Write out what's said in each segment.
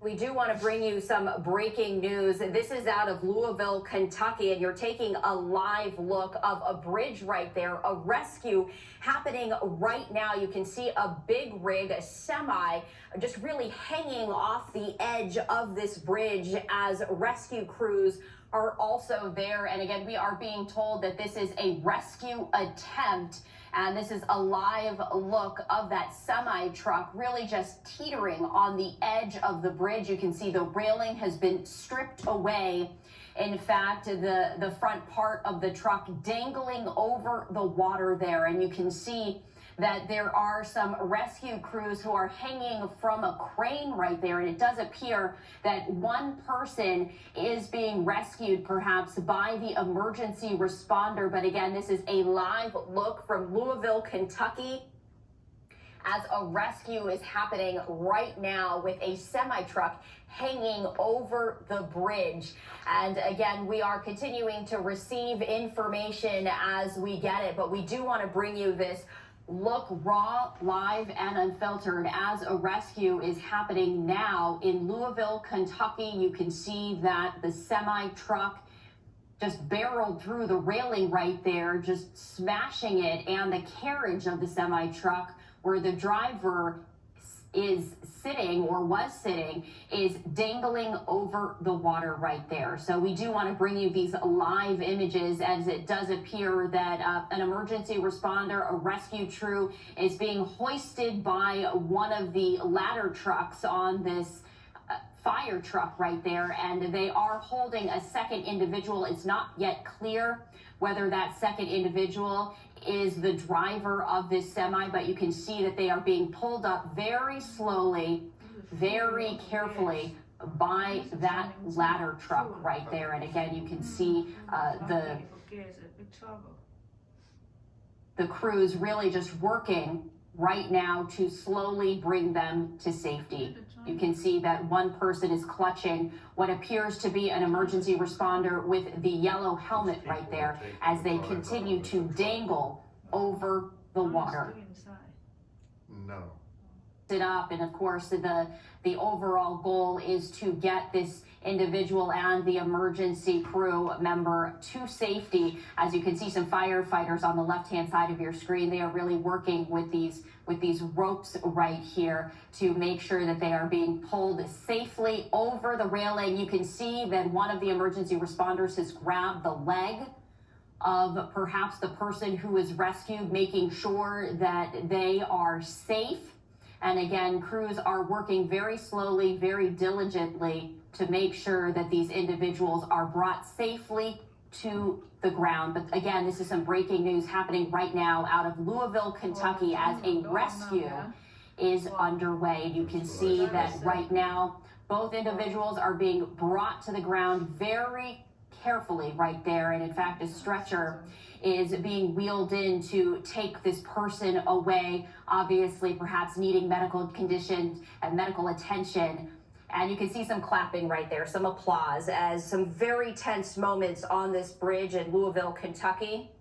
We do want to bring you some breaking news. This is out of Louisville, Kentucky, and you're taking a live look of a bridge right there, a rescue happening right now. You can see a big rig, a semi, just really hanging off the edge of this bridge as rescue crews are also there. And again, we are being told that this is a rescue attempt. And this is a live look of that semi truck really just teetering on the edge of the bridge. You can see the railing has been stripped away. In fact, the front part of the truck dangling over the water there. And you can see that there are some rescue crews who are hanging from a crane right there. And it does appear that one person is being rescued perhaps by the emergency responder. But again, this is a live look from Louisville, Kentucky, as a rescue is happening right now with a semi-truck hanging over the bridge. And again, we are continuing to receive information as we get it, but we do want to bring you this look raw, live, and unfiltered as a rescue is happening now in Louisville, Kentucky. You can see that the semi-truck just barreled through the railing right there, just smashing it, and the carriage of the semi-truck where the driver is sitting or was sitting is dangling over the water right there. So we do want to bring you these live images as it does appear that an emergency responder, a rescue crew, is being hoisted by one of the ladder trucks on this fire truck right there, and they are holding a second individual. It's not yet clear whether that second individual is the driver of this semi, but you can see that they are being pulled up very slowly, very carefully by that ladder truck right there. And again, you can see the crews really just working right now to slowly bring them to safety. You can see that one person is clutching what appears to be an emergency responder with the yellow helmet right there as they continue to dangle over the water. No. It up, and of course the overall goal is to get this individual and the emergency crew member to safety. As you can see, some firefighters on the left-hand side of your screen, they are really working with these ropes right here to make sure that they are being pulled safely over the railing. You can see that one of the emergency responders has grabbed the leg of perhaps the person who is rescued, making sure that they are safe. And again, crews are working very slowly, very diligently to make sure that these individuals are brought safely to the ground. But again, this is some breaking news happening right now out of Louisville, Kentucky, as a rescue is underway. You can see that right now, both individuals are being brought to the ground very carefully right there. And in fact, a stretcher is being wheeled in to take this person away, obviously perhaps needing medical conditions and medical attention. And you can see some clapping right there, some applause, as some very tense moments on this bridge in Louisville, Kentucky,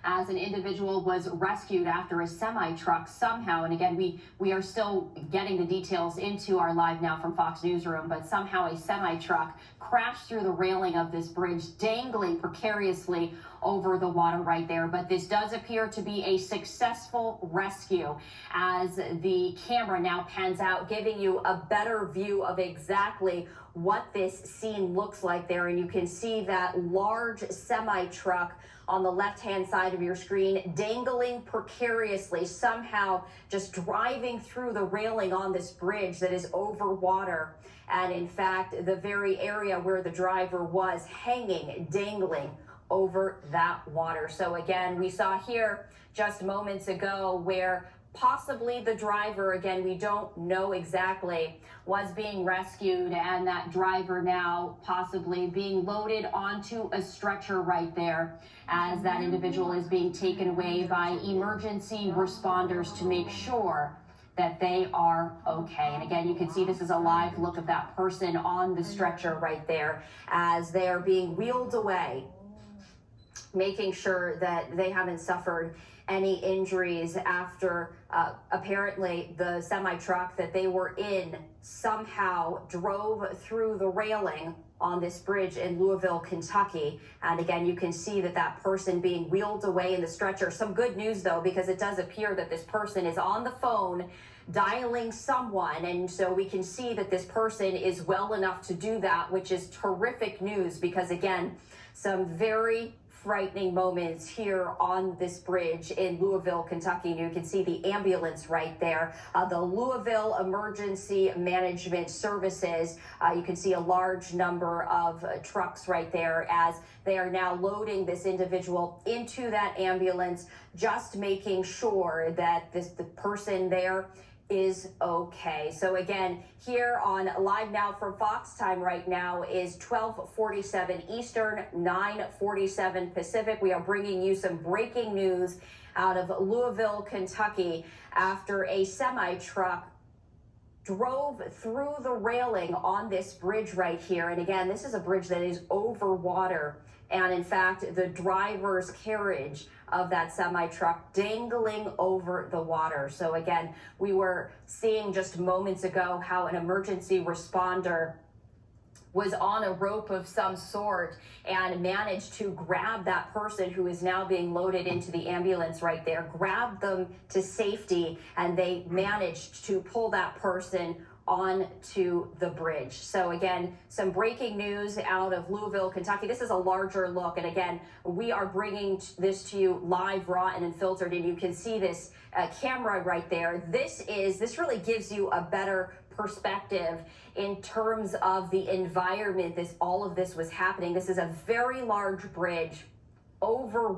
as an individual was rescued after a semi-truck somehow. And again, we are still getting the details into our live now from Fox Newsroom, but somehow a semi-truck crashed through the railing of this bridge, dangling precariously over the water right there. But this does appear to be a successful rescue as the camera now pans out, giving you a better view of exactly what this scene looks like there. And you can see that large semi-truck on the left-hand side of your screen, dangling precariously, somehow just driving through the railing on this bridge that is over water. And in fact, the very area where the driver was hanging, dangling over that water. So again, we saw here just moments ago where possibly the driver, again, we don't know exactly, was being rescued, and that driver now possibly being loaded onto a stretcher right there as that individual is being taken away by emergency responders to make sure that they are okay. And again, you can see this is a live look of that person on the stretcher right there as they are being wheeled away, making sure that they haven't suffered any injuries after apparently the semi-truck that they were in somehow drove through the railing on this bridge in Louisville, Kentucky. And again, you can see that person being wheeled away in the stretcher. Some good news, though, because it does appear that this person is on the phone dialing someone. And so we can see that this person is well enough to do that, which is terrific news because, again, some very frightening moments here on this bridge in Louisville, Kentucky. And you can see the ambulance right there. The Louisville Emergency Management Services. You can see a large number of trucks right there as they are now loading this individual into that ambulance, just making sure that the person there is okay. So again, here on Live Now from Fox time right now is 12:47 Eastern, 9:47 Pacific. We are bringing you some breaking news out of Louisville, Kentucky, after a semi-truck drove through the railing on this bridge right here. And again, this is a bridge that is over water. And in fact, the driver's carriage of that semi-truck dangling over the water. So again, we were seeing just moments ago how an emergency responder was on a rope of some sort and managed to grab that person who is now being loaded into the ambulance right there, grab them to safety, and they managed to pull that person onto the bridge. So again, some breaking news out of Louisville, Kentucky. This is a larger look. And again, we are bringing this to you live, raw, and unfiltered. And you can see this camera right there. This really gives you a better perspective in terms of the environment all of this was happening. This is a very large bridge over